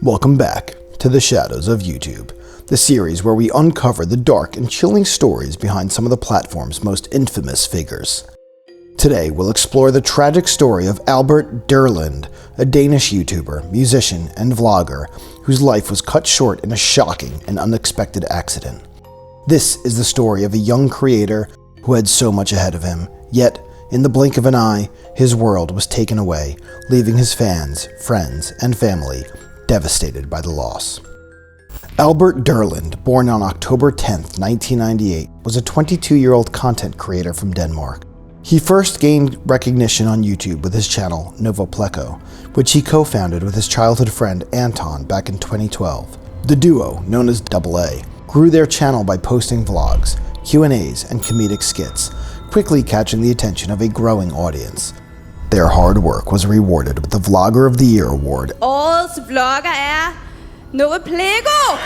Welcome back to The Shadows of YouTube, the series where we uncover the dark and chilling stories behind some of the platform's most infamous figures. Today, we'll explore the tragic story of Albert Derlund, a Danish YouTuber, musician, and vlogger whose life was cut short in a shocking and unexpected accident. This is the story of a young creator who had so much ahead of him, yet, in the blink of an eye, his world was taken away, leaving his fans, friends, and family devastated by the loss. Albert Derlund, born on October 10, 1998, was a 22-year-old content creator from Denmark. He first gained recognition on YouTube with his channel, Novopleco, which he co-founded with his childhood friend Anton back in 2012. The duo, known as AA, grew their channel by posting vlogs, Q&As, and comedic skits, quickly catching the attention of a growing audience. Their hard work was rewarded with the Vlogger of the Year award. Årets vlogger Novopleco!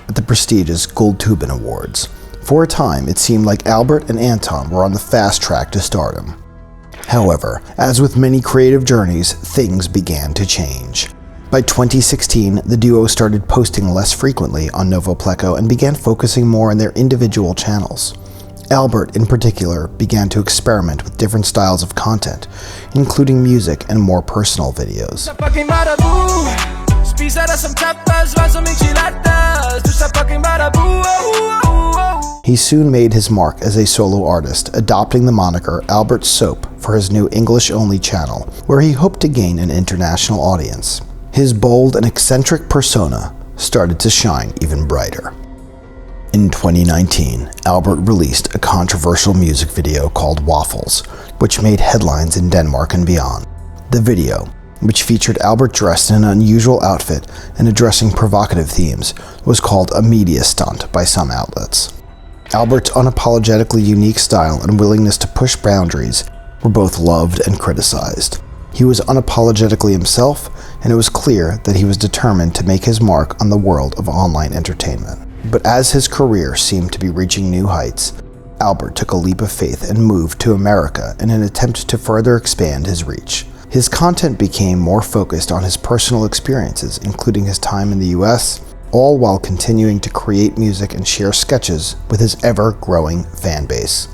At the prestigious Guldtuben Awards. For a time, it seemed like Albert and Anton were on the fast track to stardom. However, as with many creative journeys, things began to change. By 2016, the duo started posting less frequently on Novopleco and began focusing more on their individual channels. Albert, in particular, began to experiment with different styles of content, including music and more personal videos. He soon made his mark as a solo artist, adopting the moniker Albert Soap for his new English-only channel, where he hoped to gain an international audience. His bold and eccentric persona started to shine even brighter. In 2019, Albert released a controversial music video called Waffles, which made headlines in Denmark and beyond. The video, which featured Albert dressed in an unusual outfit and addressing provocative themes, was called a media stunt by some outlets. Albert's unapologetically unique style and willingness to push boundaries were both loved and criticized. He was unapologetically himself, and it was clear that he was determined to make his mark on the world of online entertainment. But as his career seemed to be reaching new heights, Albert took a leap of faith and moved to America in an attempt to further expand his reach. His content became more focused on his personal experiences, including his time in the US, all while continuing to create music and share sketches with his ever-growing fan base.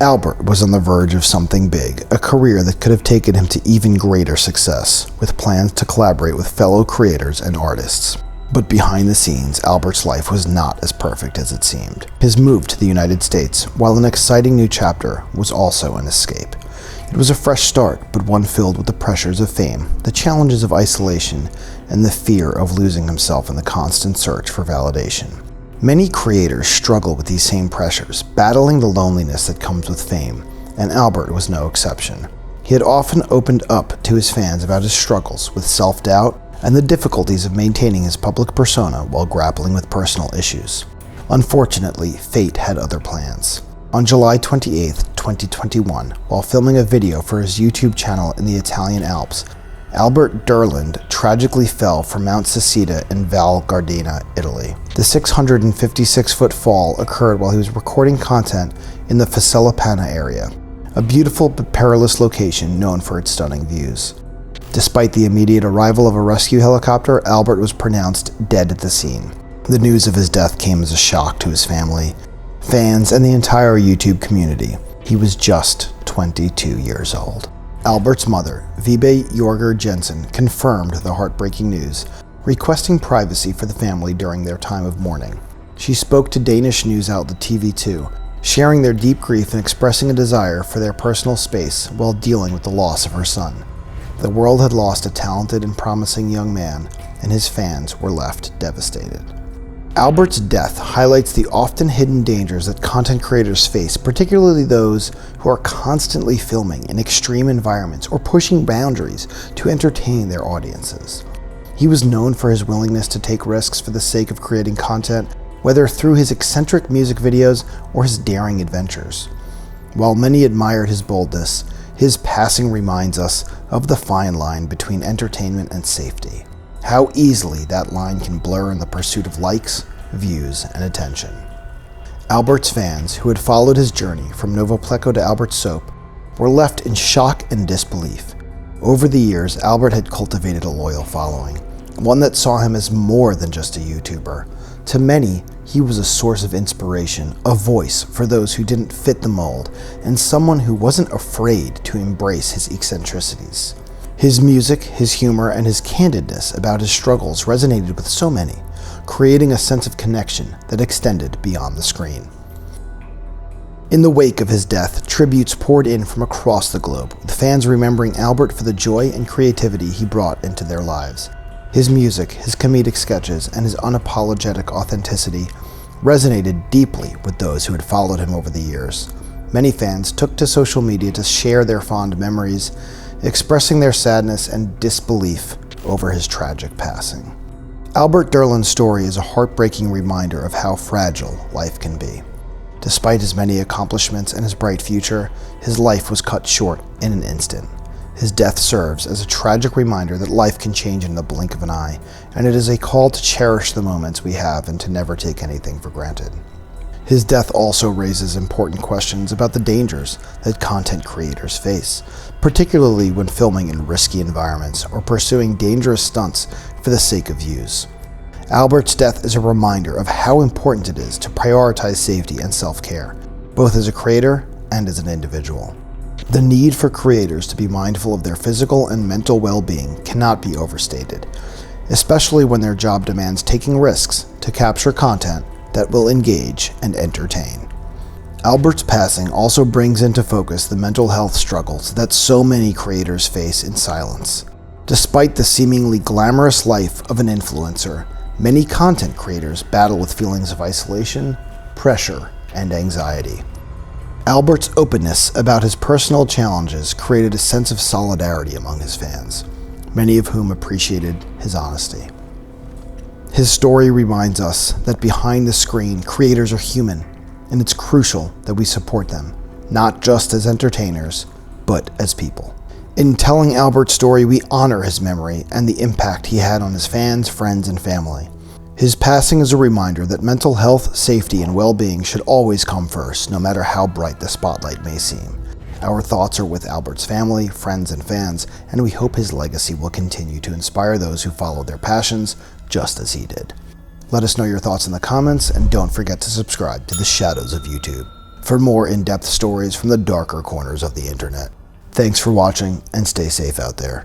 Albert was on the verge of something big, a career that could have taken him to even greater success, with plans to collaborate with fellow creators and artists. But behind the scenes, Albert's life was not as perfect as it seemed. His move to the United States, while an exciting new chapter, was also an escape. It was a fresh start, but one filled with the pressures of fame, the challenges of isolation, and the fear of losing himself in the constant search for validation. Many creators struggle with these same pressures, battling the loneliness that comes with fame, and Albert was no exception. He had often opened up to his fans about his struggles with self-doubt and the difficulties of maintaining his public persona while grappling with personal issues. Unfortunately, fate had other plans. On July 28, 2021, while filming a video for his YouTube channel in the Italian Alps, Albert Derlund tragically fell from Mount Seceda in Val Gardena, Italy. The 656-foot fall occurred while he was recording content in the Facelapana area, a beautiful but perilous location known for its stunning views. Despite the immediate arrival of a rescue helicopter, Albert was pronounced dead at the scene. The news of his death came as a shock to his family, fans, and the entire YouTube community. He was just 22 years old. Albert's mother, Vibe Jorger Jensen, confirmed the heartbreaking news, requesting privacy for the family during their time of mourning. She spoke to Danish news outlet TV2, sharing their deep grief and expressing a desire for their personal space while dealing with the loss of her son. The world had lost a talented and promising young man, and his fans were left devastated. Albert's death highlights the often hidden dangers that content creators face, particularly those who are constantly filming in extreme environments or pushing boundaries to entertain their audiences. He was known for his willingness to take risks for the sake of creating content, whether through his eccentric music videos or his daring adventures. While many admired his boldness, his passing reminds us of the fine line between entertainment and safety. How easily that line can blur in the pursuit of likes, views, and attention. Albert's fans, who had followed his journey from Novopleco to Albert Soap, were left in shock and disbelief. Over the years, Albert had cultivated a loyal following, one that saw him as more than just a YouTuber. To many, he was a source of inspiration, a voice for those who didn't fit the mold, and someone who wasn't afraid to embrace his eccentricities. His music, his humor, and his candidness about his struggles resonated with so many, creating a sense of connection that extended beyond the screen. In the wake of his death, tributes poured in from across the globe, with fans remembering Albert for the joy and creativity he brought into their lives. His music, his comedic sketches, and his unapologetic authenticity resonated deeply with those who had followed him over the years. Many fans took to social media to share their fond memories, expressing their sadness and disbelief over his tragic passing. Albert Derlund's story is a heartbreaking reminder of how fragile life can be. Despite his many accomplishments and his bright future, his life was cut short in an instant. His death serves as a tragic reminder that life can change in the blink of an eye, and it is a call to cherish the moments we have and to never take anything for granted. His death also raises important questions about the dangers that content creators face, particularly when filming in risky environments or pursuing dangerous stunts for the sake of views. Albert's death is a reminder of how important it is to prioritize safety and self-care, both as a creator and as an individual. The need for creators to be mindful of their physical and mental well-being cannot be overstated, especially when their job demands taking risks to capture content that will engage and entertain. Albert's passing also brings into focus the mental health struggles that so many creators face in silence. Despite the seemingly glamorous life of an influencer, many content creators battle with feelings of isolation, pressure, and anxiety. Albert's openness about his personal challenges created a sense of solidarity among his fans, many of whom appreciated his honesty. His story reminds us that behind the screen, creators are human, and it's crucial that we support them, not just as entertainers, but as people. In telling Albert's story, we honor his memory and the impact he had on his fans, friends, and family. His passing is a reminder that mental health, safety, and well-being should always come first, no matter how bright the spotlight may seem. Our thoughts are with Albert's family, friends, and fans, and we hope his legacy will continue to inspire those who follow their passions just as he did. Let us know your thoughts in the comments, and don't forget to subscribe to the Shadows of YouTube for more in-depth stories from the darker corners of the internet. Thanks for watching, and stay safe out there.